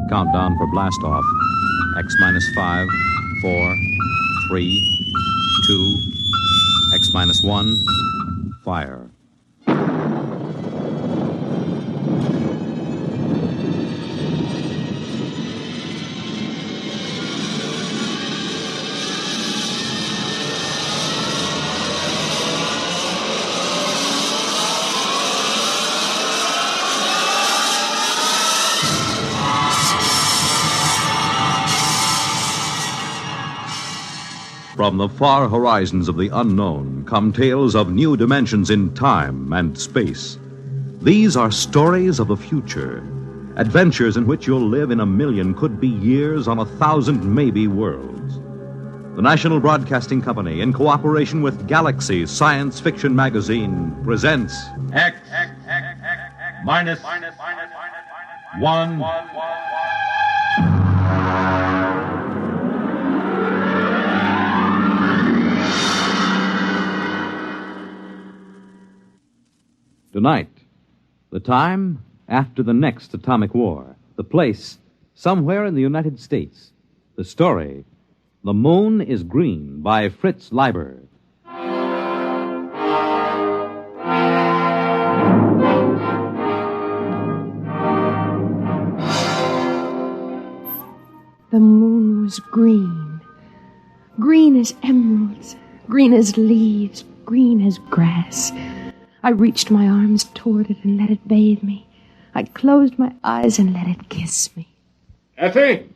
Countdown for blastoff. X minus 5, 4, 3, 2, X minus 1, fire. From the far horizons of the unknown come tales of new dimensions in time and space. These are stories of the future, adventures in which you'll live in a million could-be years on 1,000 maybe worlds. The National Broadcasting Company, in cooperation with Galaxy Science Fiction Magazine, presents X minus 1. Tonight, the time after the next atomic war. The place, somewhere in the United States. The story, The Moon is Green by Fritz Leiber. The moon was green. Green as emeralds, green as leaves, green as grass. I reached my arms toward it and let it bathe me. I closed my eyes and let it kiss me. Effie!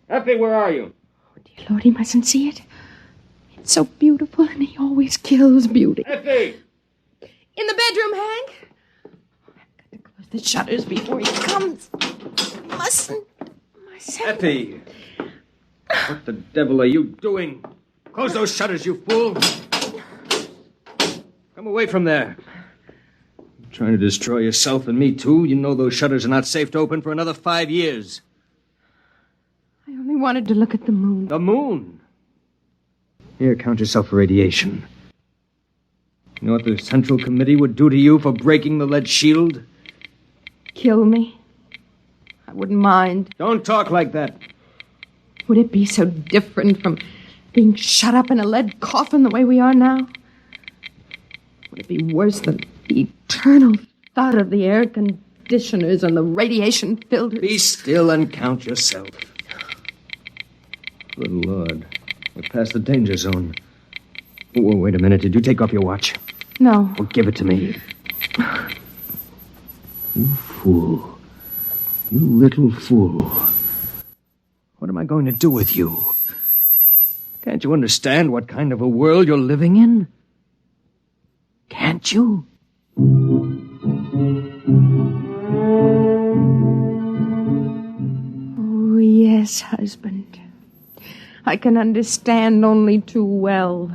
Effie, where are you? Oh, dear Lord, he mustn't see it. It's so beautiful, and he always kills beauty. Effie! In the bedroom, Hank. I've got to close the shutters before he comes. Mustn't. Effie! What the devil are you doing? Close those shutters, you fool! Come away from there. You're trying to destroy yourself and me, too. You know those shutters are not safe to open for another 5 years. I only wanted to look at the moon. The moon? Here, count yourself for radiation. You know what the Central Committee would do to you for breaking the lead shield? Kill me. I wouldn't mind. Don't talk like that. Would it be so different from being shut up in a lead coffin the way we are now? Would it be worse than the eternal thud of the air conditioners and the radiation filters? Be still and count yourself. Good Lord. We're past the danger zone. Oh, wait a minute. Did you take off your watch? No. Well, give it to me. You fool. You little fool. What am I going to do with you? Can't you understand what kind of a world you're living in? Can't you? Oh, yes, husband. I can understand only too well.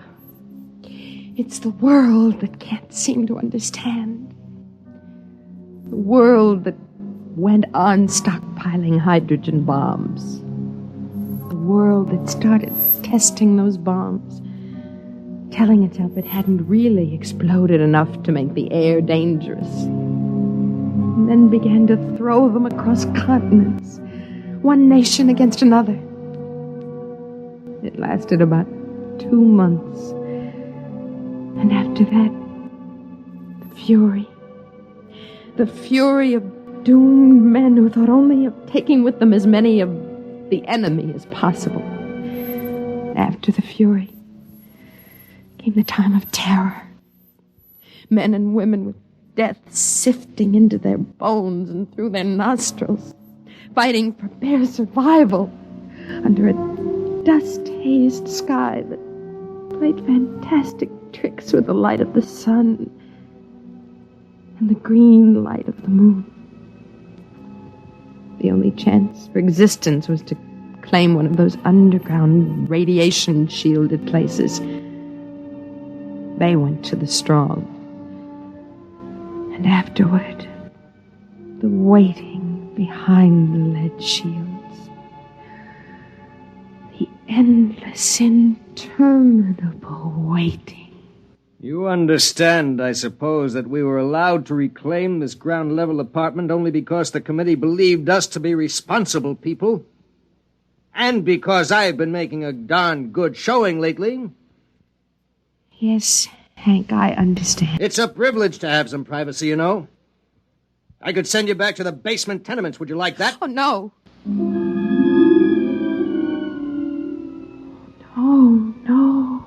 It's the world that can't seem to understand. The world that went on stockpiling hydrogen bombs. The world that started testing those bombs, telling itself it hadn't really exploded enough to make the air dangerous. And then began to throw them across continents, one nation against another. It lasted about 2 months. And after that, the fury of doomed men who thought only of taking with them as many of the enemy as possible. After the fury came the time of terror. Men and women with death sifting into their bones and through their nostrils, fighting for bare survival under a dust-hazed sky that played fantastic tricks with the light of the sun and the green light of the moon. The only chance for existence was to claim one of those underground radiation-shielded places. They went to the strong. And afterward, the waiting behind the lead shields. The endless, interminable waiting. You understand, I suppose, that we were allowed to reclaim this ground-level apartment only because the committee believed us to be responsible people? And because I've been making a darn good showing lately? Yes, Hank, I understand. It's a privilege to have some privacy, you know. I could send you back to the basement tenements. Would you like that? Oh, no. Oh, no.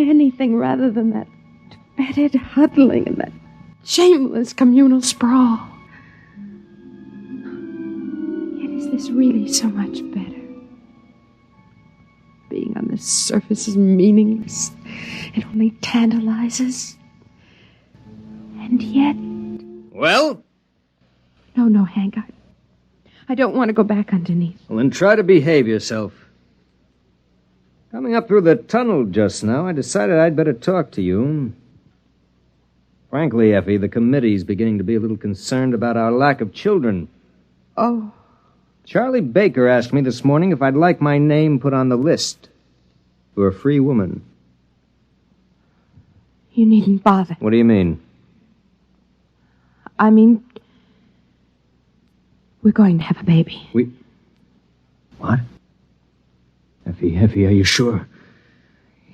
Anything rather than that fetid huddling and that shameless communal sprawl. Yet is this really so much better? Being on the surface is meaningless. It only tantalizes. And yet... Well? No, Hank, I don't want to go back underneath. Well, then try to behave yourself. Coming up through the tunnel just now, I decided I'd better talk to you. Frankly, Effie, the committee's beginning to be a little concerned about our lack of children. Oh. Charlie Baker asked me this morning if I'd like my name put on the list for a free woman. You needn't bother. What do you mean? I mean, we're going to have a baby. What? Effie, are you sure?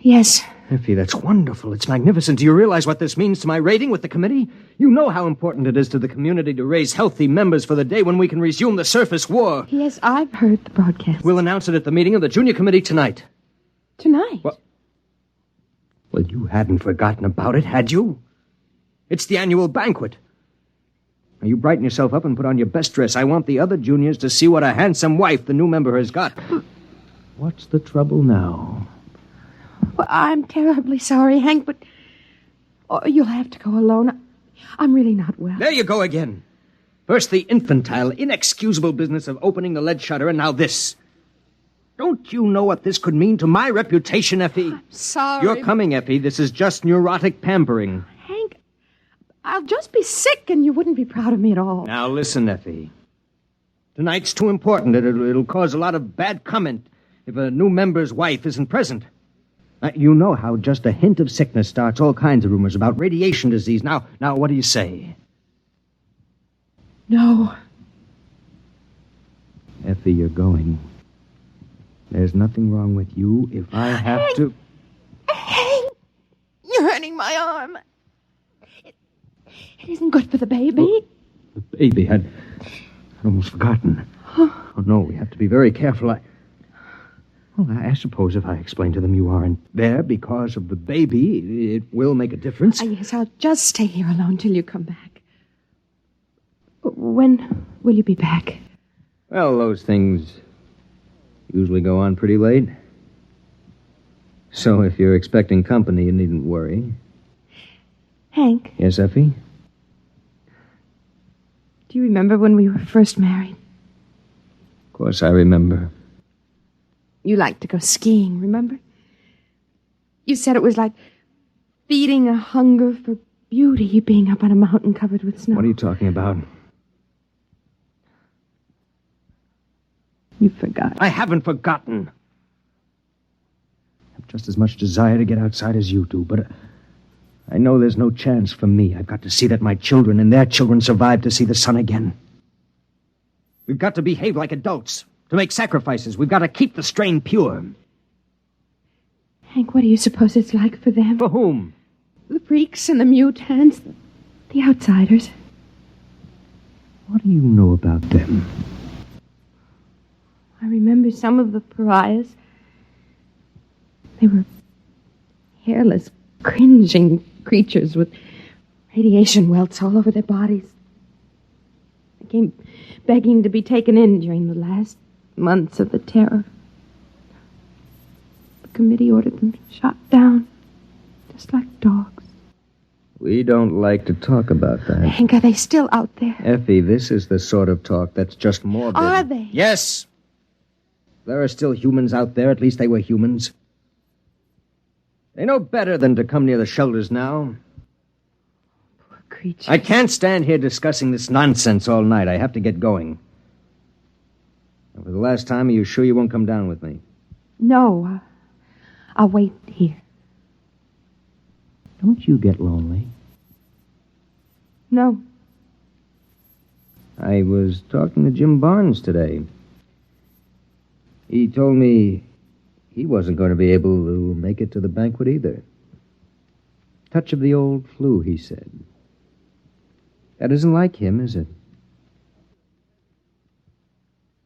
Yes. Effie, that's wonderful. It's magnificent. Do you realize what this means to my rating with the committee? You know how important it is to the community to raise healthy members for the day when we can resume the surface war. Yes, I've heard the broadcast. We'll announce it at the meeting of the junior committee tonight. Tonight? Well, you hadn't forgotten about it, had you? It's the annual banquet. Now, you brighten yourself up and put on your best dress. I want the other juniors to see what a handsome wife the new member has got. What's the trouble now? Well, I'm terribly sorry, Hank, but you'll have to go alone. I'm really not well. There you go again. First the infantile, inexcusable business of opening the lead shutter, and now this. Don't you know what this could mean to my reputation, Effie? I'm sorry. You're coming, Effie. This is just neurotic pampering. Hank, I'll just be sick and you wouldn't be proud of me at all. Now listen, Effie. Tonight's too important. It'll cause a lot of bad comment if a new member's wife isn't present. You know how just a hint of sickness starts all kinds of rumors about radiation disease. Now, what do you say? No. Effie, you're going. There's nothing wrong with you if I have Hank! to... Hank! You're hurting my arm. It isn't good for the baby. The baby, I'd almost forgotten. Oh, no, we have to be very careful. I suppose if I explain to them you aren't there because of the baby, it will make a difference. Yes, I'll just stay here alone till you come back. When will you be back? Well, those things usually go on pretty late. So if you're expecting company, you needn't worry. Hank? Yes, Effie? Do you remember when we were first married? Of course I remember. You liked to go skiing, remember? You said it was like feeding a hunger for beauty, being up on a mountain covered with snow. What are you talking about? You forgot. I haven't forgotten. I have just as much desire to get outside as you do, but I know there's no chance for me. I've got to see that my children and their children survive to see the sun again. We've got to behave like adults. To make sacrifices, we've got to keep the strain pure. Hank, what do you suppose it's like for them? For whom? The freaks and the mutants, the outsiders. What do you know about them? I remember some of the pariahs. They were hairless, cringing creatures with radiation welts all over their bodies. They came begging to be taken in during the last months of the terror. The committee ordered them shot down, just like dogs. We don't like to talk about that. Hank, are they still out there? Effie, this is the sort of talk that's just morbid. Are they? Yes. There are still humans out there. At least they were humans. They know better than to come near the shelters now. Poor creatures. I can't stand here discussing this nonsense all night. I have to get going. For the last time, are you sure you won't come down with me? No, I'll wait here. Don't you get lonely? No. I was talking to Jim Barnes today. He told me he wasn't going to be able to make it to the banquet either. Touch of the old flu, he said. That isn't like him, is it?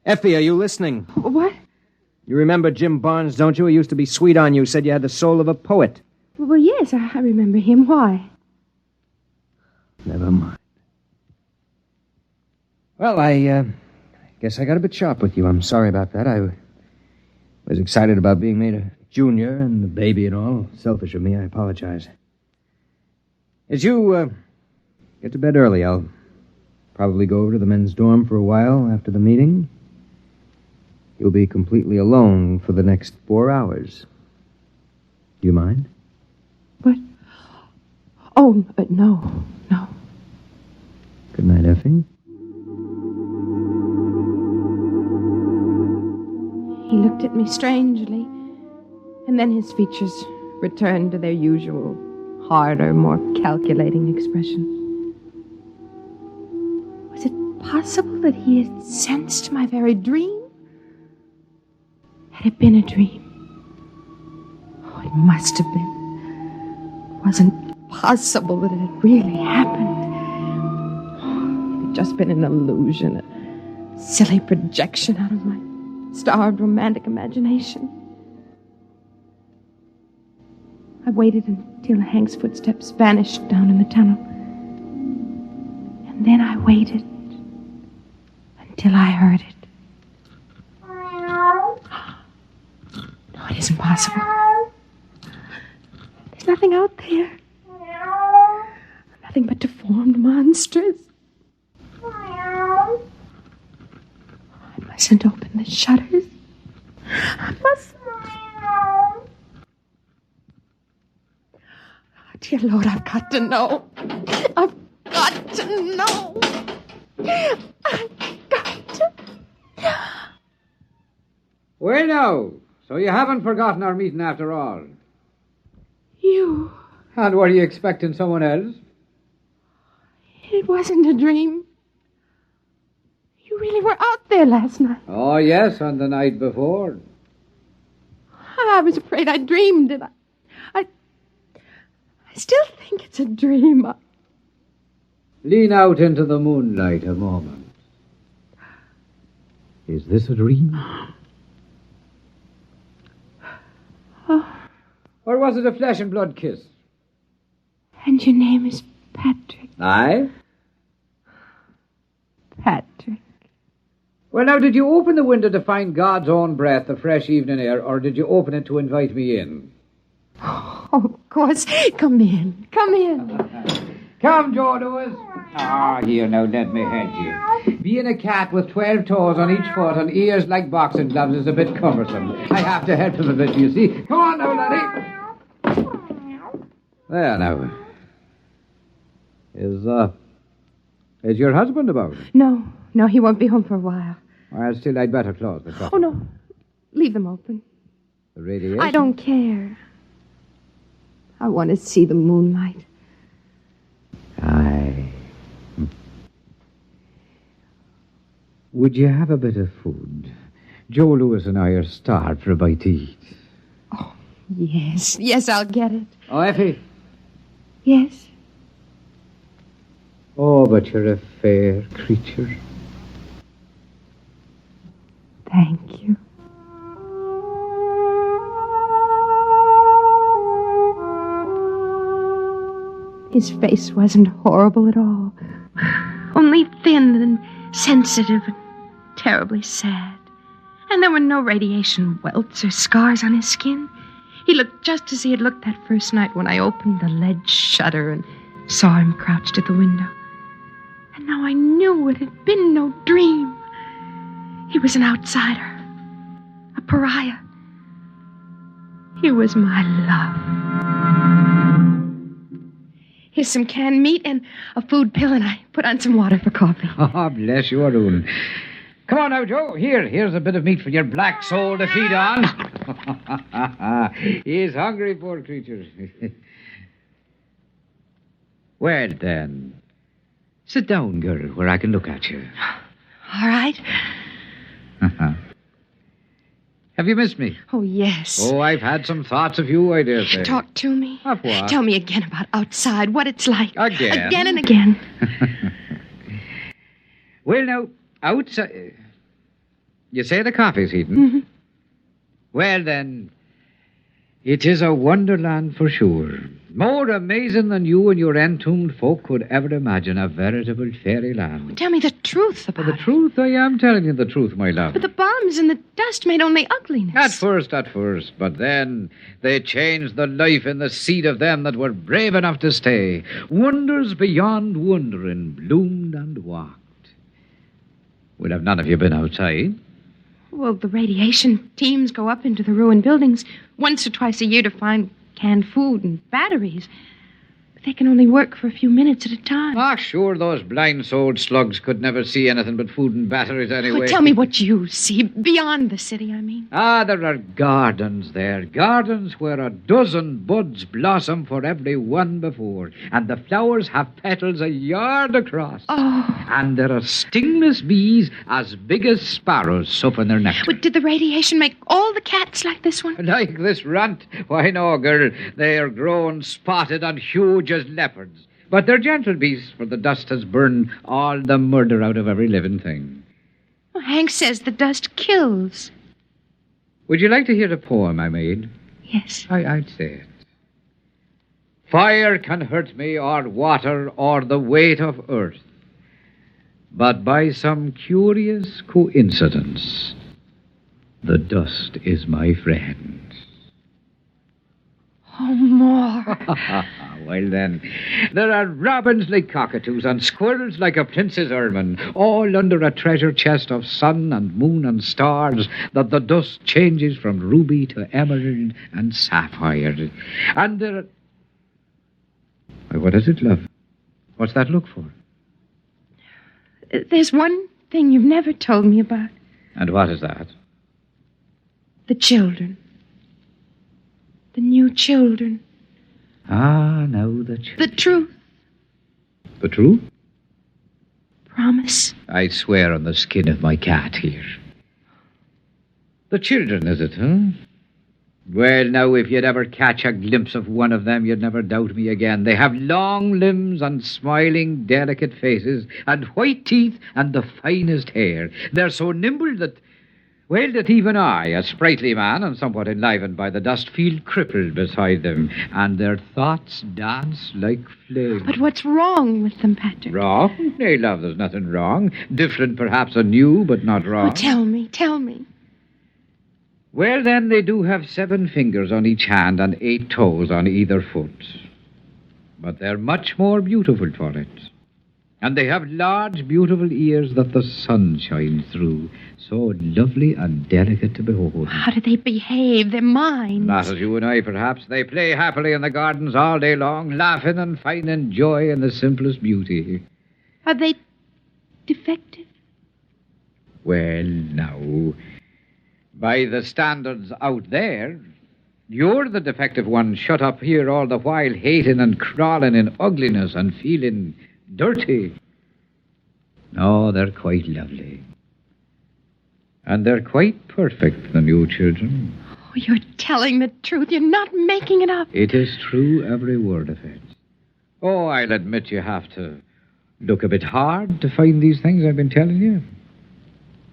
Effie, are you listening? What? You remember Jim Barnes, don't you? He used to be sweet on you, said you had the soul of a poet. Well, yes, I remember him. Why? Never mind. Well, I guess I got a bit sharp with you. I'm sorry about that. I was excited about being made a junior and the baby and all. Selfish of me, I apologize. As you get to bed early, I'll probably go over to the men's dorm for a while after the meeting. You'll be completely alone for the next 4 hours. Do you mind? What? Oh, no. Good night, Effie. He looked at me strangely, and then his features returned to their usual, harder, more calculating expression. Was it possible that he had sensed my very dream? Had it been a dream? Oh, it must have been. It wasn't possible that it had really happened. It had just been an illusion, a silly projection out of my starved romantic imagination. I waited until Hank's footsteps vanished down in the tunnel. And then I waited until I heard it. No, it isn't possible. There's nothing out there. Nothing but deformed monsters. I mustn't open the shutters. I mustn't. Oh, dear Lord, I've got to know. I've got to know. I've got to. Well, now, so you haven't forgotten our meeting after all. You. And were you expecting someone else? It wasn't a dream. You really were out there last night. Oh, yes, and the night before. I was afraid I dreamed it. I still think it's a dream. Lean out into the moonlight a moment. Is this a dream? Oh. Or was it a flesh and blood kiss? And your name is Patrick. Aye? Patrick. Well, now, did you open the window to find God's own breath, the fresh evening air, or did you open it to invite me in? Oh, of course. Come in. Come in. Come, Joe Lewis. Ah, here, now, let me head you. Being a cat with 12 toes on each foot and ears like boxing gloves is a bit cumbersome. I have to help him a bit, you see. Come on now, laddie. There, now. Is your husband about? No, he won't be home for a while. Well, still, I'd better close the shop. Oh, no. Leave them open. The radiation? I don't care. I want to see the moonlight. Aye. Would you have a bit of food? Joe Lewis and I are starved for a bite to eat. Oh, yes. Yes, I'll get it. Oh, Effie. Yes. Oh, but you're a fair creature. Thank you. His face wasn't horrible at all. Only thin and sensitive and terribly sad. And there were no radiation welts or scars on his skin. He looked just as he had looked that first night when I opened the lead shutter and saw him crouched at the window. And now I knew it had been no dream. He was an outsider, a pariah. He was my love. Here's some canned meat and a food pill, and I put on some water for coffee. Oh, bless you, Arun. Come on now, Joe. Here's a bit of meat for your black soul to feed on. He's hungry, poor creature. Well, then, sit down, girl, where I can look at you. All right. Have you missed me? Oh, yes. Oh, I've had some thoughts of you, I dare say. Talk to me. Of what? Tell me again about outside, what it's like. Again? Again and again. Well, now, outside... You say the coffee's heating? Mm-hmm. Well, then, it is a wonderland for sure. More amazing than you and your entombed folk could ever imagine. A veritable fairyland. Tell me the truth about The it. truth, I am telling you the truth, my love. But the bombs and the dust made only ugliness. At first. But then they changed the life in the seed of them that were brave enough to stay. Wonders beyond wondering bloomed and walked. Well, have none of you been outside? Well, the radiation teams go up into the ruined buildings once or twice a year to find canned food and batteries. But they can only work for a few minutes at a time. Ah, sure, those blind-souled slugs could never see anything but food and batteries anyway. Well, tell me what you see, beyond the city, I mean. Ah, there are gardens there. Gardens where a dozen buds blossom for every one before. And the flowers have petals a yard across. Oh. And there are stingless bees as big as sparrows supping their nectar. But did the radiation make all the cats like this one? Like this runt? Why, no, girl. They are grown spotted and huge as leopards. But they're gentle beasts, for the dust has burned all the murder out of every living thing. Well, Hank says the dust kills. Would you like to hear the poem I made? Yes. I'd say it. Fire can hurt me, or water, or the weight of earth. But by some curious coincidence, the dust is my friend. Oh, more. Well, then, there are robins like cockatoos and squirrels like a prince's ermine, all under a treasure chest of sun and moon and stars that the dust changes from ruby to emerald and sapphire. And there are... Why, what is it, love? What's that look for? There's one thing you've never told me about. And what is that? The children. The new children. Ah, now the The truth. The truth? Promise. I swear on the skin of my cat here. The children, is it, huh? Well, now, if you'd ever catch a glimpse of one of them, you'd never doubt me again. They have long limbs and smiling, delicate faces and white teeth and the finest hair. They're so nimble that even I, a sprightly man and somewhat enlivened by the dust, feel crippled beside them, and their thoughts dance like flames. But what's wrong with them, Patrick? Wrong? Nay, love, there's nothing wrong. Different, perhaps, and new, but not wrong. Oh, tell me. Well, then, they do have 7 fingers on each hand and 8 toes on either foot. But they're much more beautiful for it. And they have large, beautiful ears that the sun shines through. So lovely and delicate to behold. How do they behave? Their minds. Not as you and I, perhaps. They play happily in the gardens all day long, laughing and finding joy in the simplest beauty. Are they defective? Well, now, by the standards out there, you're the defective one shut up here all the while, hating and crawling in ugliness and feeling dirty. No, they're quite lovely. And they're quite perfect, the new children. Oh, you're telling the truth. You're not making it up. It is true, every word of it. Oh, I'll admit you have to look a bit hard to find these things I've been telling you.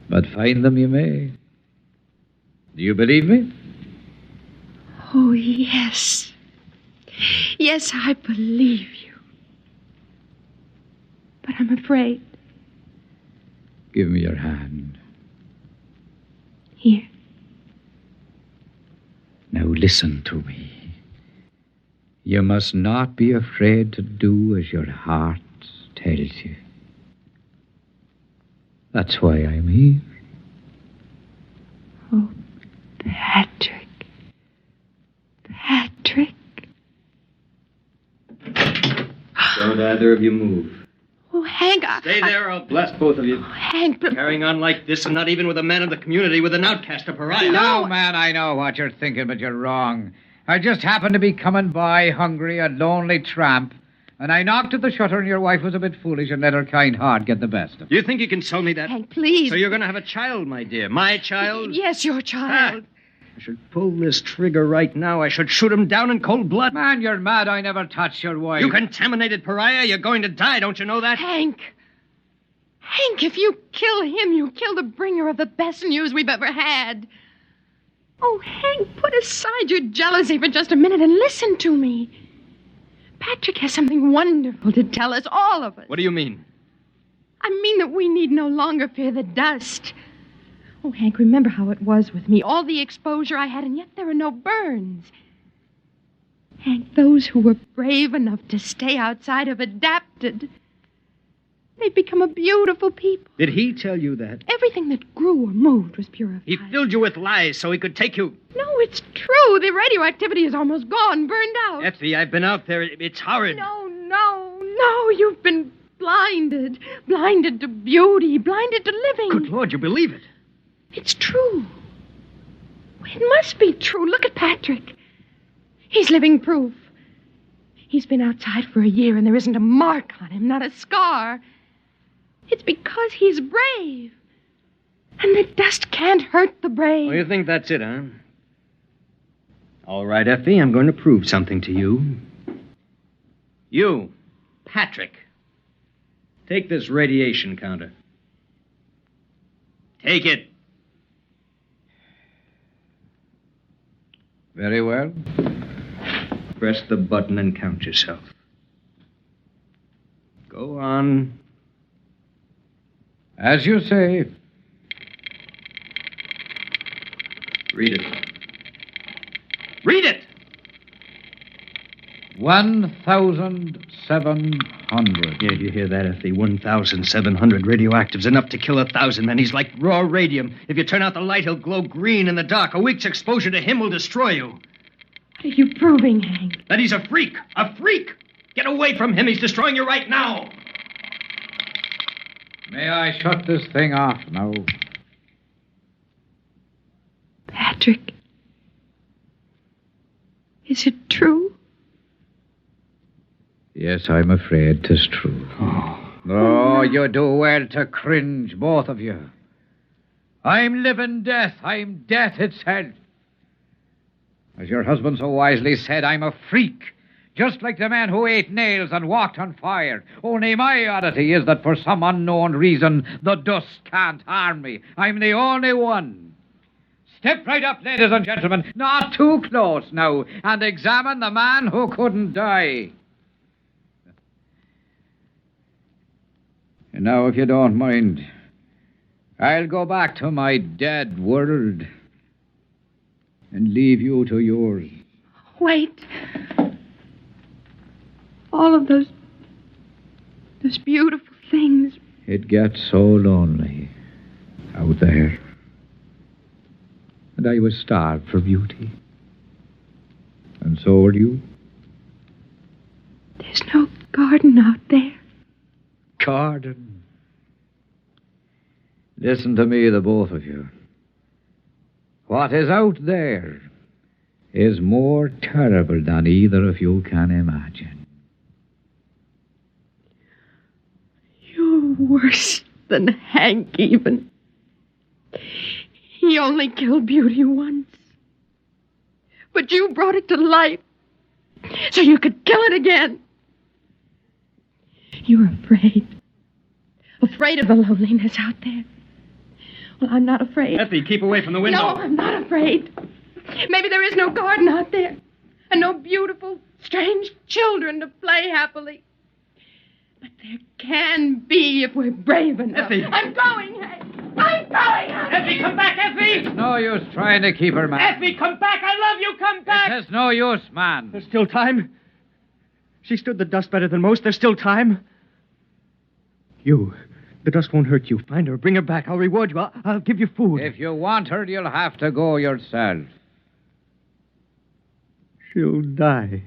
But find them you may. Do you believe me? Oh, yes. Yes, I believe you. But I'm afraid. Give me your hand. Here. Now listen to me. You must not be afraid to do as your heart tells you. That's why I'm here. Oh, Patrick. Patrick. Don't either of you move. Oh, Hank, Stay there, I'll blast both of you. Oh, Hank, but... Carrying on like this, and not even with a man of the community, with an outcast, a pariah. No, man, I know what you're thinking, but you're wrong. I just happened to be coming by, hungry, a lonely tramp, And I knocked at the shutter, and your wife was a bit foolish and let her kind heart get the best of it. You think you can sell me that? Hank, please. So you're going to have a child, my dear. My child? Yes, your child. I should pull this trigger right now. I should shoot him down in cold blood. Man, you're mad. I never touched your wife. You contaminated pariah. You're going to die. Don't you know that? Hank, if you kill him, you kill the bringer of the best news we've ever had. Oh, Hank, put aside your jealousy for just a minute and listen to me. Patrick has something wonderful to tell us, all of us. What do you mean? I mean that we need no longer fear the dust. Oh, Hank, remember how it was with me. All the exposure I had, and yet there are no burns. Hank, those who were brave enough to stay outside have adapted. They've become a beautiful people. Did he tell you that? Everything that grew or moved was purified. He filled you with lies so he could take you. No, it's true. The radioactivity is almost gone, burned out. Effie, I've been out there. It's horrid. No. You've been blinded. Blinded to beauty. Blinded to living. Good Lord, you believe it? It's true. It must be true. Look at Patrick. He's living proof. He's been outside for a year and there isn't a mark on him, not a scar. It's because he's brave. And the dust can't hurt the brave. Oh, you think that's it, huh? All right, Effie, I'm going to prove something to you. You, Patrick, take this radiation counter. Take it. Very well. Press the button and count yourself. Go on. As you say. Read it. Read it! 1,700. Yeah, you hear that, Effie? 1,700 radioactives, enough to kill 1,000 men. He's like raw radium. If you turn out the light, he'll glow green in the dark. A week's exposure to him will destroy you. What are you proving, Hank? That he's a freak. A freak! Get away from him. He's destroying you right now. May I shut this thing off now? Patrick. Is it true? Yes, I'm afraid 'tis true. Oh, you do well to cringe, both of you. I'm living death. I'm death itself. As your husband so wisely said, I'm a freak. Just like the man who ate nails and walked on fire. Only my oddity is that for some unknown reason, the dust can't harm me. I'm the only one. Step right up, ladies and gentlemen. Not too close now. And examine the man who couldn't die. And now, if you don't mind, I'll go back to my dead world and leave you to yours. Wait. All of those beautiful things. It gets so lonely out there. And I was starved for beauty. And so were you. There's no garden out there. Garden. Listen to me, the both of you. What is out there is more terrible than either of you can imagine. You're worse than Hank, even. He only killed beauty once. But you brought it to life so you could kill it again. You're afraid. Afraid of the loneliness out there. Well, I'm not afraid. Effie, keep away from the window. No, I'm not afraid. Maybe there is no garden out there. And no beautiful, strange children to play happily. But there can be if we're brave enough. Effie! I'm going, Hank! I'm going, Hank! Effie, come back, Effie! It's no use trying to keep her, man. Effie, come back! I love you! Come back! There's no use, man. There's still time. She stood the dust better than most. There's still time. The dust won't hurt you. Find her. Bring her back. I'll reward you. I'll give you food. If you want her, you'll have to go yourself. She'll die.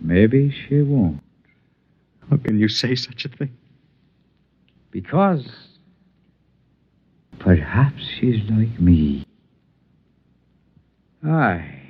Maybe she won't. How can you say such a thing? Because perhaps she's like me. Aye.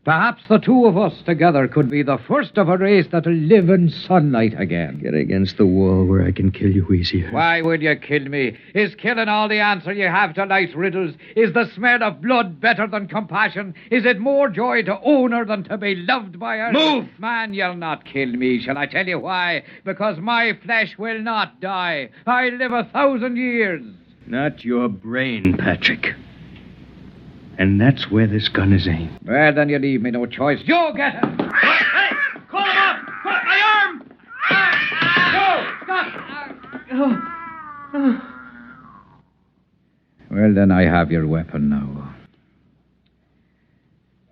Perhaps the two of us together could be the first of a race that'll live in sunlight again. Get against the wall where I can kill you easier. Why will you kill me? Is killing all the answer you have to life's riddles? Is the smell of blood better than compassion? Is it more joy to own her than to be loved by her? Move! Man, you'll not kill me. Shall I tell you why? Because my flesh will not die. I live 1,000 years. Not your brain, Patrick. And that's where this gun is aimed. Well, then you leave me no choice. You get it! Hey! Call him up! My arm! Go! Stop! Well, then I have your weapon now.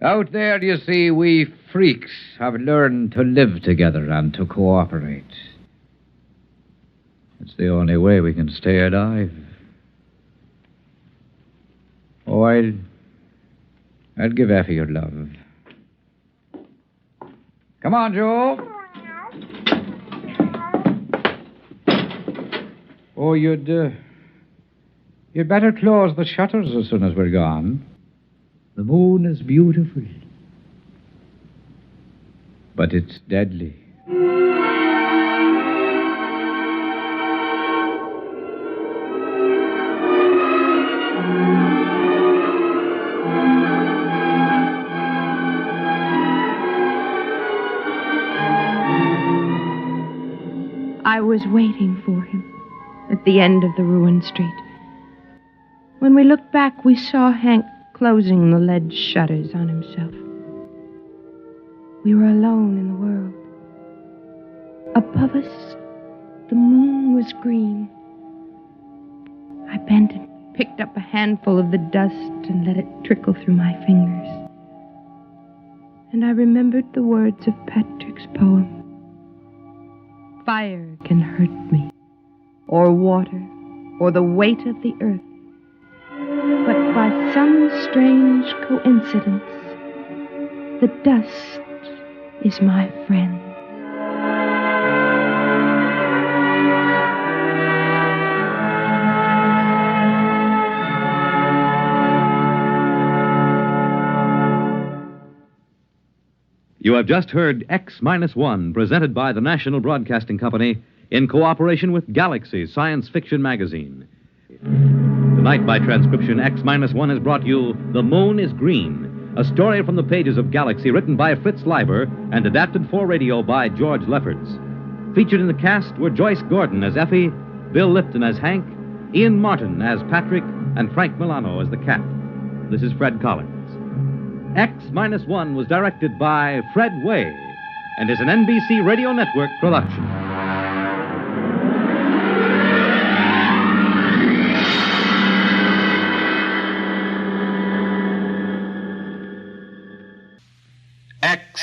Out there, you see, we freaks have learned to live together and to cooperate. It's the only way we can stay alive. Oh, I'll give Effie your love. Come on, Joe. Oh, you'd better close the shutters as soon as we're gone. The moon is beautiful, but it's deadly. I was waiting for him at the end of the ruined street. When we looked back, we saw Hank closing the lead shutters on himself. We were alone in the world. Above us, the moon was green. I bent and picked up a handful of the dust and let it trickle through my fingers. And I remembered the words of Patrick's poem. Fire can hurt me, or water, or the weight of the earth. But by some strange coincidence, the dust is my friend. You have just heard X-1, presented by the National Broadcasting Company in cooperation with Galaxy Science Fiction Magazine. Tonight, by transcription, X-1 has brought you The Moon is Green, a story from the pages of Galaxy written by Fritz Leiber and adapted for radio by George Lefferts. Featured in the cast were Joyce Gordon as Effie, Bill Lipton as Hank, Ian Martin as Patrick, and Frank Milano as the cat. This is Fred Collins. X-1 was directed by Fred Way and is an NBC Radio Network production. X-1